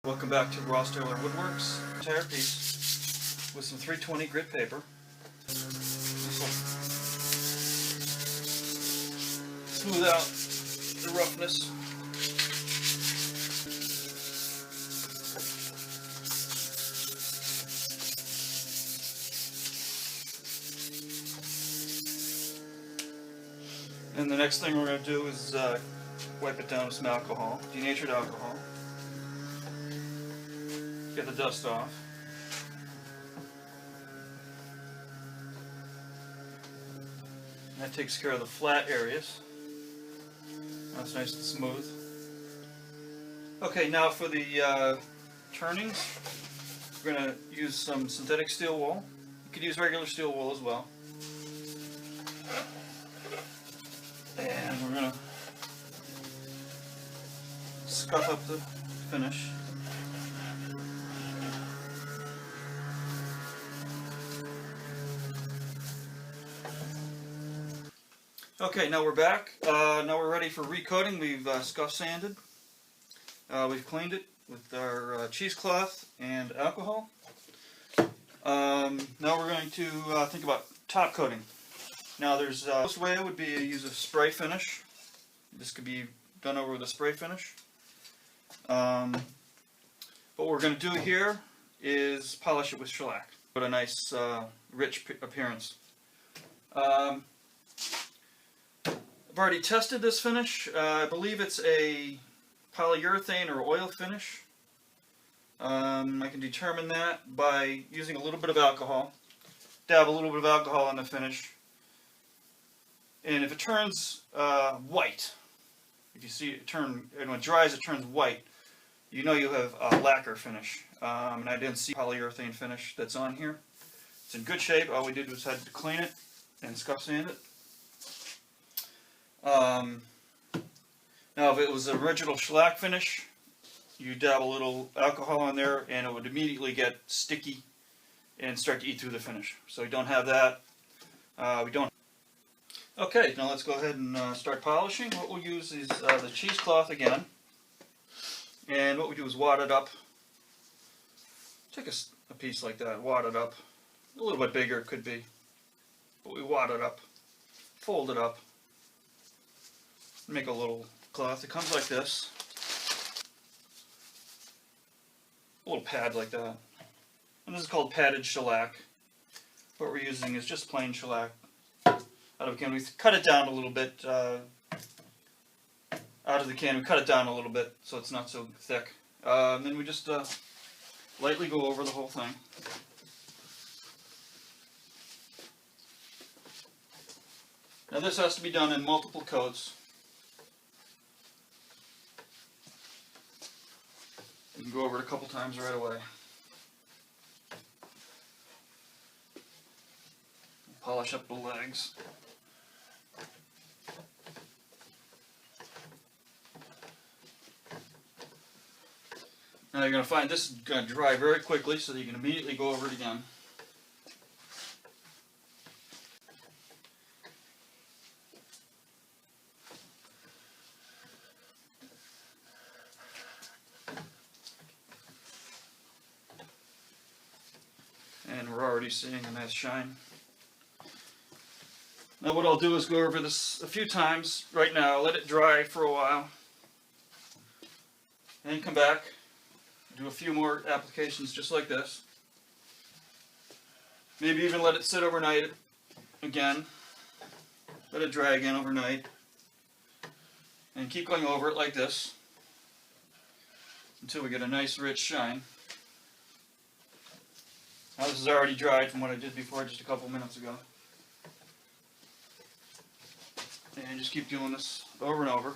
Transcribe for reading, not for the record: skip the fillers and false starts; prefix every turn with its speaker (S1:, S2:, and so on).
S1: Welcome back to Ross Taylor Woodworks. Entire piece with some 320 grit paper. This will smooth out the roughness. And the next thing we're going to do is wipe it down with some alcohol, denatured alcohol. Get the dust off. And that takes care of the flat areas. That's nice and smooth. Okay, now for the turnings, we're going to use some synthetic steel wool. You could use regular steel wool as well. And we're going to scuff up the finish. Okay, now we're back. Now we're ready for recoating. We've scuff sanded. We've cleaned it with our cheesecloth and alcohol. Now we're going to think about top coating. Now there's this way would be to use a spray finish. This could be done over with a spray finish. What we're going to do here is polish it with shellac. Put a nice rich appearance. I've already tested this finish. I believe it's a polyurethane or oil finish. I can determine that by using a little bit of alcohol. Dab a little bit of alcohol on the finish. And if it turns white, if you see it turn, and when it dries it turns white, you know you have a lacquer finish. And I didn't see polyurethane finish that's on here. It's in good shape. All we did was had to clean it and scuff sand it. Now if it was the original shellac finish, you dab a little alcohol on there and it would immediately get sticky and start to eat through the finish. So we don't have that. We don't. Okay, now let's go ahead and start polishing. What we'll use is the cheesecloth again. And what we do is wad it up. Take a piece like that, wad it up. A little bit bigger it could be. But we wad it up, fold it up. Make a little cloth. It comes like this. A little pad like that. And this is called padded shellac. What we're using is just plain shellac. Out of a can. We cut it down a little bit. Out of the can, we cut it down a little bit so it's not so thick. And then we just lightly go over the whole thing. Now this has to be done in multiple coats. You can go over it a couple times right away. Polish up the legs. Now you're going to find this is going to dry very quickly so that you can immediately go over it again. And we're already seeing a nice shine. Now what I'll do is go over this a few times right now, let it dry for a while, and then come back, do a few more applications just like this. Maybe even let it sit overnight again, let it dry again overnight, and keep going over it like this until we get a nice rich shine. Now this is already dried from what I did before just a couple minutes ago. And just keep doing this over and over.